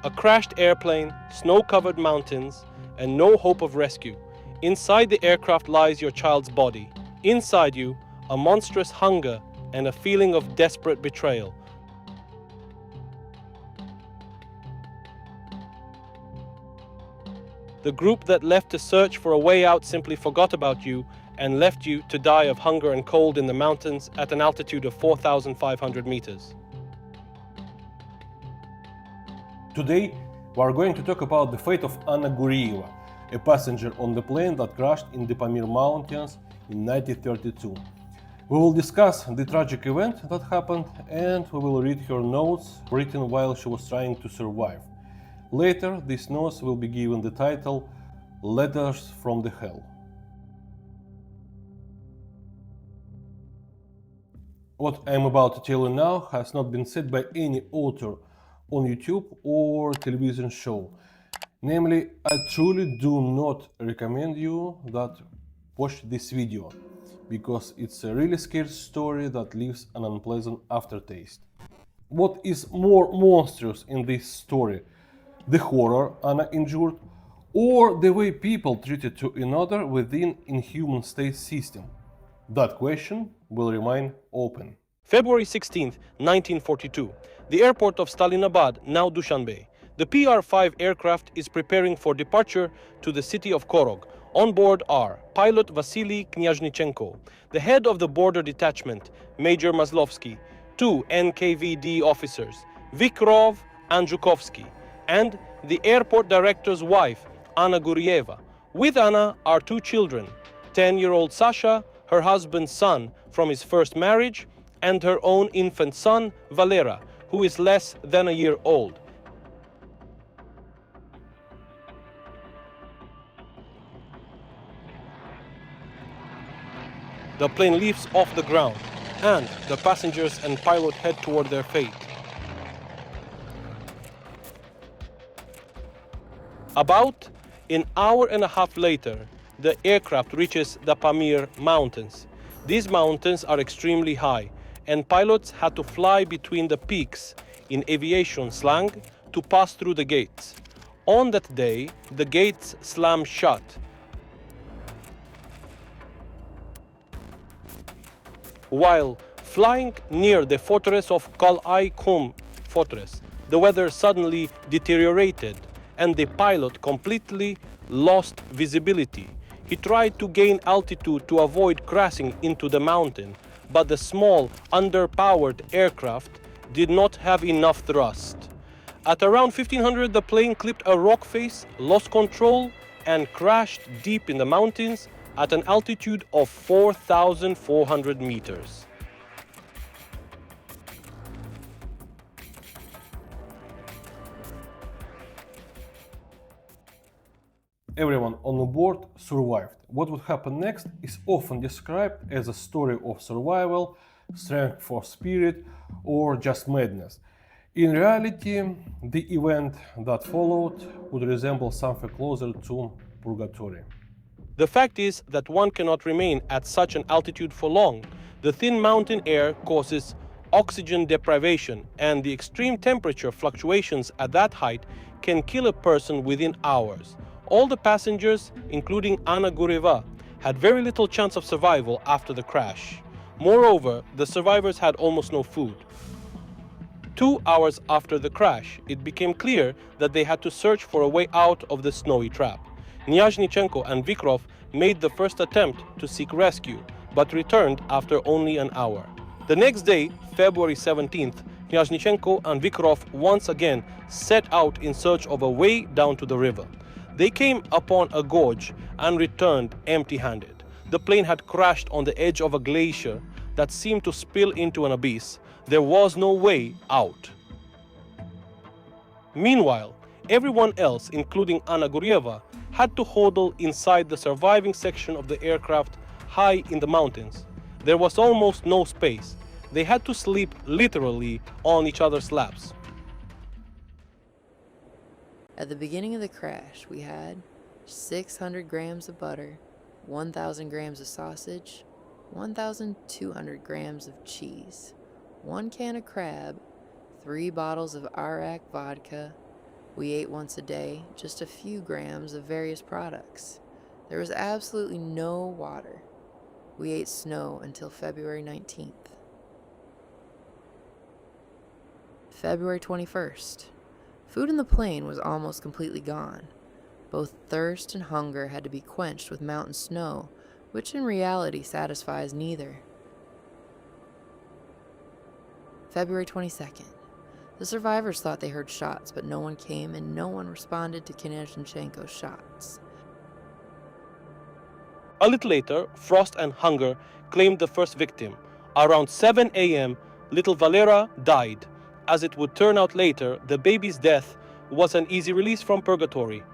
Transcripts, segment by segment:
A crashed airplane, snow-covered mountains, and no hope of rescue. Inside the aircraft lies your child's body. Inside you, a monstrous hunger and a feeling of desperate betrayal. The group that left to search for a way out simply forgot about you and left you to die of hunger and cold in the mountains at an altitude of 4,500 meters. Today, we are going to talk about the fate of Anna Gureeva, a passenger on the plane that crashed in the Pamir Mountains in 1932. We will discuss the tragic event that happened and we will read her notes written while she was trying to survive. Later, these notes will be given the title Letters from the Hell. What I am about to tell you now has not been said by any author on YouTube or television show. Namely, I truly do not recommend you that watch this video, because it's a really scary story that leaves an unpleasant aftertaste. What is more monstrous in this story? The horror Anna endured, or the way people treated to another within inhuman state system? That question will remain open. February 16, 1942. The airport of Stalinabad, now Dushanbe. The PR-5 aircraft is preparing for departure to the city of Korog. On board are pilot Vasily Knyazhnichenko, the head of the border detachment, Major Maslovsky, two NKVD officers, Vikrov and Zhukovsky, and the airport director's wife, Anna Gureeva. With Anna are two children, 10-year-old Sasha, her husband's son from his first marriage, and her own infant son, Valera, who is less than a year old. The plane leaps off the ground, and the passengers and pilot head toward their fate. About an hour and a half later, the aircraft reaches the Pamir Mountains. These mountains are extremely high, and pilots had to fly between the peaks, in aviation slang, to pass through the gates. On that day, the gates slammed shut. While flying near the fortress of Kalai Kum fortress, the weather suddenly deteriorated and the pilot completely lost visibility. He tried to gain altitude to avoid crashing into the mountain, but the small, underpowered aircraft did not have enough thrust. At around 1500, the plane clipped a rock face, lost control, and crashed deep in the mountains at an altitude of 4,400 meters. Everyone on board survived. What would happen next is often described as a story of survival, strength for spirit, or just madness. In reality, the event that followed would resemble something closer to Purgatory. The fact is that one cannot remain at such an altitude for long. The thin mountain air causes oxygen deprivation, and the extreme temperature fluctuations at that height can kill a person within hours. All the passengers, including Anna Gureeva, had very little chance of survival after the crash. Moreover, the survivors had almost no food. 2 hours after the crash, it became clear that they had to search for a way out of the snowy trap. Knyazhnichenko and Vikrov made the first attempt to seek rescue, but returned after only an hour. The next day, February 17th, Knyazhnichenko and Vikrov once again set out in search of a way down to the river. They came upon a gorge and returned empty-handed. The plane had crashed on the edge of a glacier that seemed to spill into an abyss. There was no way out. Meanwhile, everyone else, including Anna Gureeva, had to huddle inside the surviving section of the aircraft high in the mountains. There was almost no space. They had to sleep literally on each other's laps. At the beginning of the crash, we had 600 grams of butter, 1,000 grams of sausage, 1,200 grams of cheese, 1 can of crab, 3 bottles of Arak vodka, We ate once a day, just a few grams of various products. There was absolutely no water. We ate snow until February 19th. February 21st. Food in the plain was almost completely gone. Both thirst and hunger had to be quenched with mountain snow, which in reality satisfies neither. February 22nd. The survivors thought they heard shots, but no one came and no one responded to Knyaznechenko's shots. A little later, frost and hunger claimed the first victim. Around 7 a.m., little Valera died. As it would turn out later, the baby's death was an easy release from purgatory.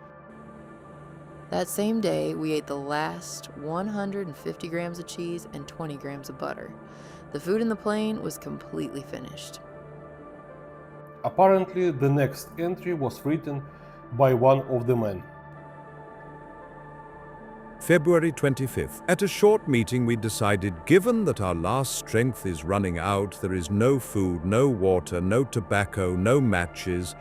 That same day, we ate the last 150 grams of cheese and 20 grams of butter. The food in the plain was completely finished. Apparently, the next entry was written by one of the men. February 25th. At a short meeting, we decided, given that our last strength is running out, there is no food, no water, no tobacco, no matches,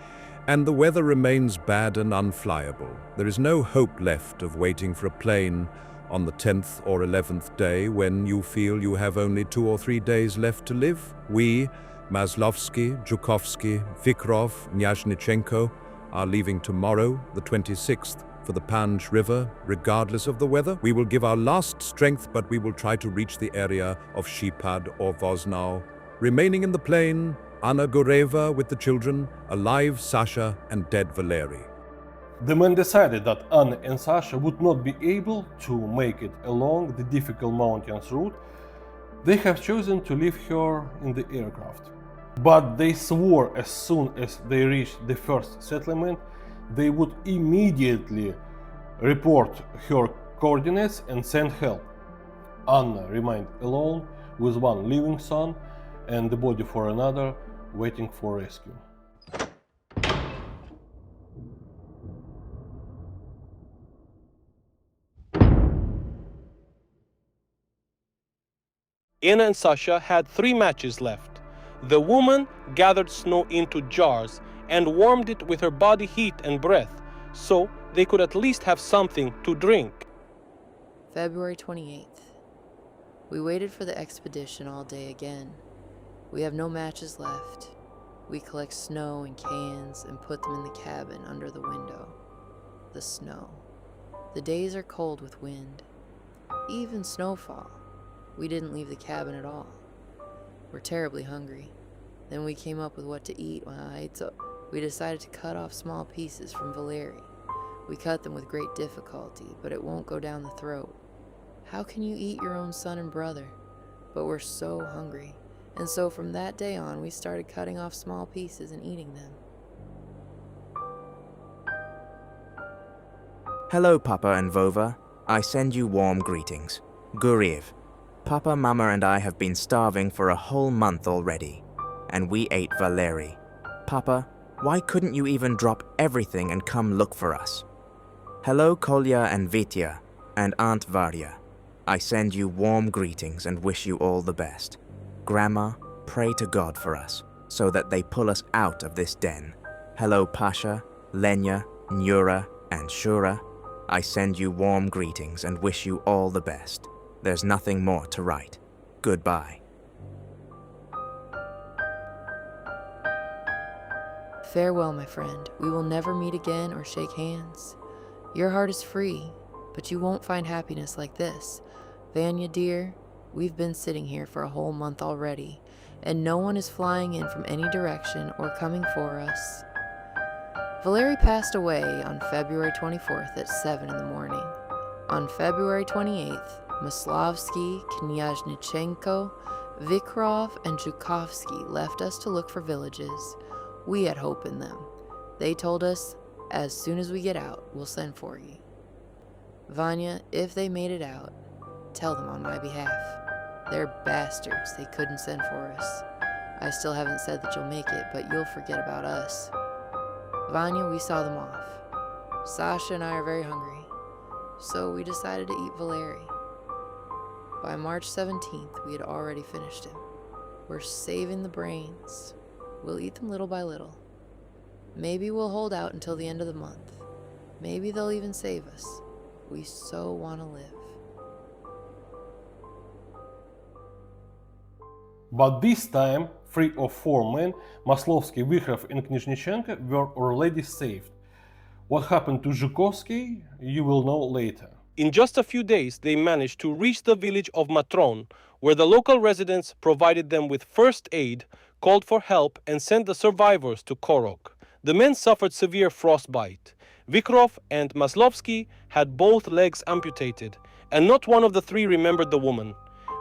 and the weather remains bad and unflyable. There is no hope left of waiting for a plane on the 10th or 11th day when you feel you have only 2 or 3 days left to live. We, Maslovsky, Zhukovsky, Vikrov, Knyaznechenko, are leaving tomorrow, the 26th, for the Panj River, regardless of the weather. We will give our last strength, but we will try to reach the area of Shipad or Voznau. Remaining in the plain, Anna Gureeva with the children, alive Sasha and dead Valery. The men decided that Anna and Sasha would not be able to make it along the difficult mountains route. They have chosen to leave her in the aircraft. But they swore as soon as they reached the first settlement, they would immediately report her coordinates and send help. Anna remained alone with one living son and the body for another, waiting for rescue. Anna and Sasha had 3 matches left. The woman gathered snow into jars and warmed it with her body heat and breath, so they could at least have something to drink. February 28th. We waited for the expedition all day again. We have no matches left. We collect snow in cans and put them in the cabin under the window. The snow. The days are cold with wind. Even snowfall. We didn't leave the cabin at all. We're terribly hungry. Then we came up with what to eat so we decided to cut off small pieces from Valery. We cut them with great difficulty, but it won't go down the throat. How can you eat your own son and brother? But we're so hungry. And so from that day on, we started cutting off small pieces and eating them. Hello, Papa and Vova. I send you warm greetings. Gurev. Papa, Mama, and I have been starving for a whole month already, and we ate Valery. Papa, why couldn't you even drop everything and come look for us? Hello, Kolya and Vitya, and Aunt Varya. I send you warm greetings and wish you all the best. Grandma, pray to God for us, so that they pull us out of this den. Hello, Pasha, Lenya, Nura, and Shura. I send you warm greetings and wish you all the best. There's nothing more to write. Goodbye. Farewell, my friend. We will never meet again or shake hands. Your heart is free, but you won't find happiness like this. Vanya, dear, we've been sitting here for a whole month already, and no one is flying in from any direction or coming for us. Valery passed away on February 24th at 7 in the morning. On February 28th, Maslovsky, Knyaznechenko, Vikrov, and Zhukovsky left us to look for villages. We had hope in them. They told us, as soon as we get out, we'll send for you. Vanya, if they made it out, tell them on my behalf. They're bastards, they couldn't send for us. I still haven't said that you'll make it, but you'll forget about us. Vanya, we saw them off. Sasha and I are very hungry, so we decided to eat Valery. By March 17th, we had already finished him. We're saving the brains. We'll eat them little by little. Maybe we'll hold out until the end of the month. Maybe they'll even save us. We so want to live. But this time, 3 of 4 men, Maslovsky, Vikhrov and Knizhnichenko, were already saved. What happened to Zhukovsky, you will know later. In just a few days, they managed to reach the village of Matron, where the local residents provided them with first aid, called for help, and sent the survivors to Korok. The men suffered severe frostbite. Vikhrov and Maslovsky had both legs amputated, and not one of the three remembered the woman.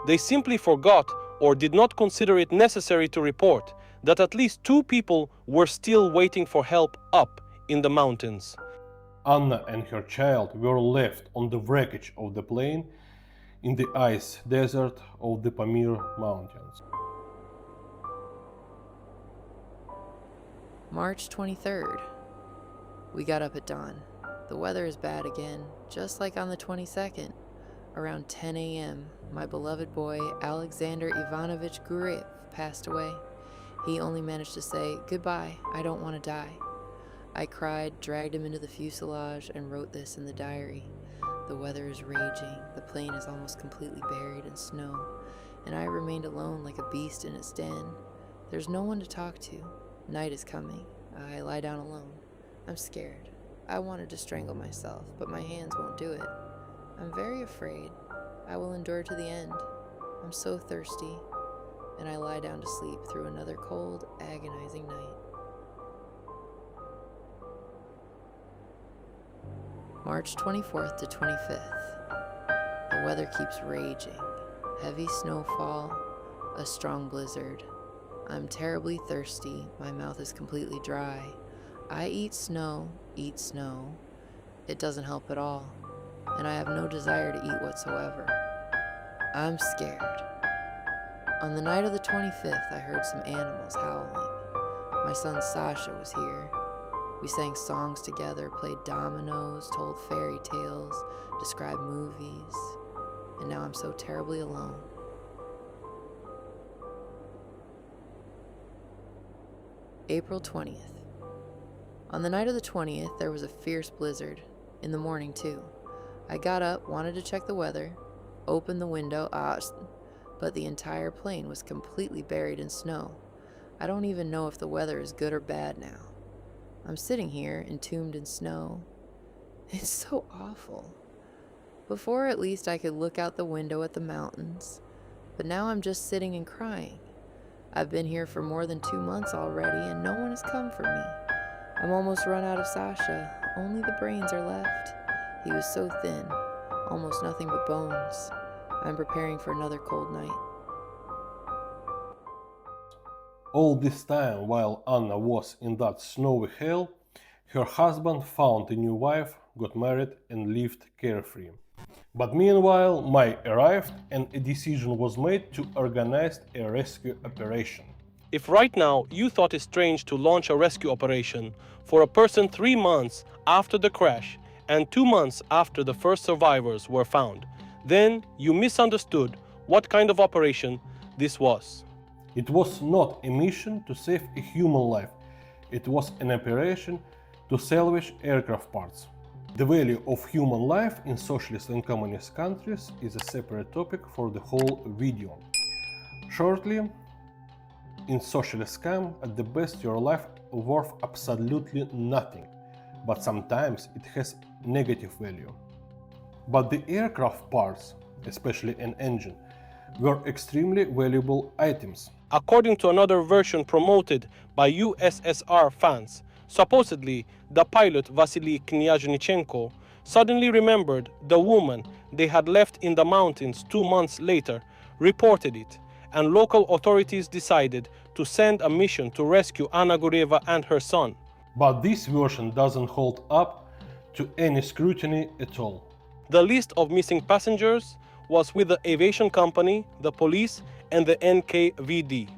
They simply forgot or did not consider it necessary to report that at least 2 people were still waiting for help up in the mountains. Anna and her child were left on the wreckage of the plane in the ice desert of the Pamir Mountains. March 23rd. We got up at dawn. The weather is bad again, just like on the 22nd. Around 10 a.m., my beloved boy Alexander Ivanovich Gurev passed away. He only managed to say, "Goodbye, I don't want to die." I cried, dragged him into the fuselage, and wrote this in the diary. The weather is raging, the plane is almost completely buried in snow, and I remained alone like a beast in its den. There's no one to talk to. Night is coming. I lie down alone. I'm scared. I wanted to strangle myself, but my hands won't do it. I'm very afraid. I will endure to the end. I'm so thirsty. And I lie down to sleep through another cold, agonizing night. March 24th to 25th. The weather keeps raging. Heavy snowfall, a strong blizzard. I'm terribly thirsty. My mouth is completely dry. I eat snow. It doesn't help at all. And I have no desire to eat whatsoever. I'm scared. On the night of the 25th, I heard some animals howling. My son Sasha was here. We sang songs together, played dominoes, told fairy tales, described movies, and now I'm so terribly alone. April 20th. On the night of the 20th, there was a fierce blizzard. In the morning, too. I got up, wanted to check the weather, opened the window, but the entire plane was completely buried in snow. I don't even know if the weather is good or bad now. I'm sitting here, entombed in snow. It's so awful. Before, at least, I could look out the window at the mountains, but now I'm just sitting and crying. I've been here for more than 2 months already, and no one has come for me. I'm almost run out of Sasha. Only the brains are left. He was so thin, almost nothing but bones. I'm preparing for another cold night. All this time, while Anna was in that snowy hell, her husband found a new wife, got married and lived carefree. But meanwhile, May arrived and a decision was made to organize a rescue operation. If right now you thought it strange to launch a rescue operation for a person 3 months after the crash and 2 months after the first survivors were found, then you misunderstood what kind of operation this was. It was not a mission to save a human life. It was an operation to salvage aircraft parts. The value of human life in socialist and communist countries is a separate topic for the whole video. Shortly, in socialist scam, at the best your life worth absolutely nothing, but sometimes it has negative value. But the aircraft parts, especially an engine, were extremely valuable items. According to another version promoted by USSR fans, supposedly the pilot Vasily Knyazhnichenko suddenly remembered the woman they had left in the mountains 2 months later, reported it, and local authorities decided to send a mission to rescue Anna Gureeva and her son. But this version doesn't hold up to any scrutiny at all. The list of missing passengers was with the aviation company, the police, and the NKVD.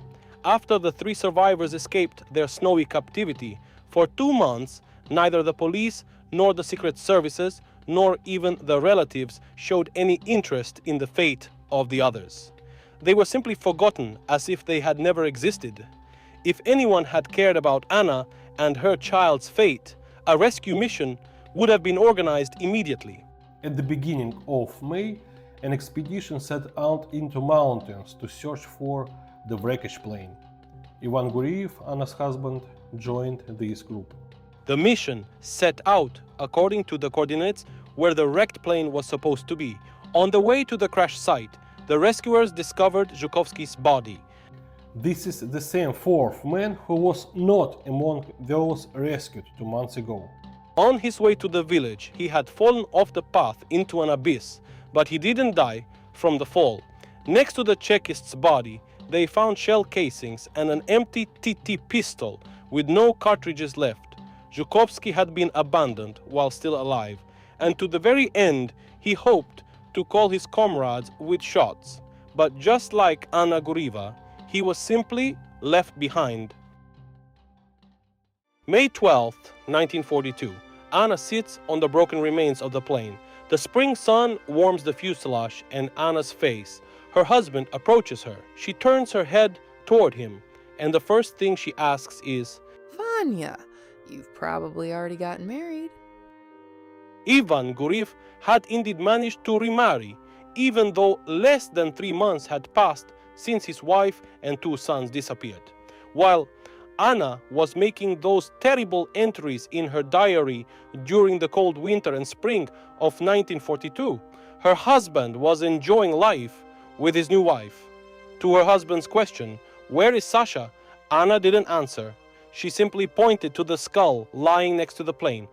After the 3 survivors escaped their snowy captivity, for 2 months, neither the police nor the secret services nor even the relatives showed any interest in the fate of the others. They were simply forgotten as if they had never existed. If anyone had cared about Anna and her child's fate, a rescue mission would have been organized immediately. At the beginning of May, an expedition set out into mountains to search for the wreckage plane. Ivan Gureev, Anna's husband, joined this group. The mission set out according to the coordinates where the wrecked plane was supposed to be. On the way to the crash site, the rescuers discovered Zhukovsky's body. This is the same fourth man who was not among those rescued 2 months ago. On his way to the village, he had fallen off the path into an abyss, but he didn't die from the fall. Next to the Chekist's body, they found shell casings and an empty TT pistol with no cartridges left. Zhukovsky had been abandoned while still alive, and to the very end, he hoped to call his comrades with shots. But just like Anna Gureeva, he was simply left behind. May 12, 1942. Anna sits on the broken remains of the plane. The spring sun warms the fuselage and Anna's face. Her husband approaches her. She turns her head toward him, and the first thing she asks is, Vanya, you've probably already gotten married. Ivan Gureev had indeed managed to remarry, even though less than 3 months had passed since his wife and 2 sons disappeared. While Anna was making those terrible entries in her diary during the cold winter and spring of 1942, her husband was enjoying life with his new wife. To her husband's question, "Where is Sasha?" Anna didn't answer. She simply pointed to the skull lying next to the plane.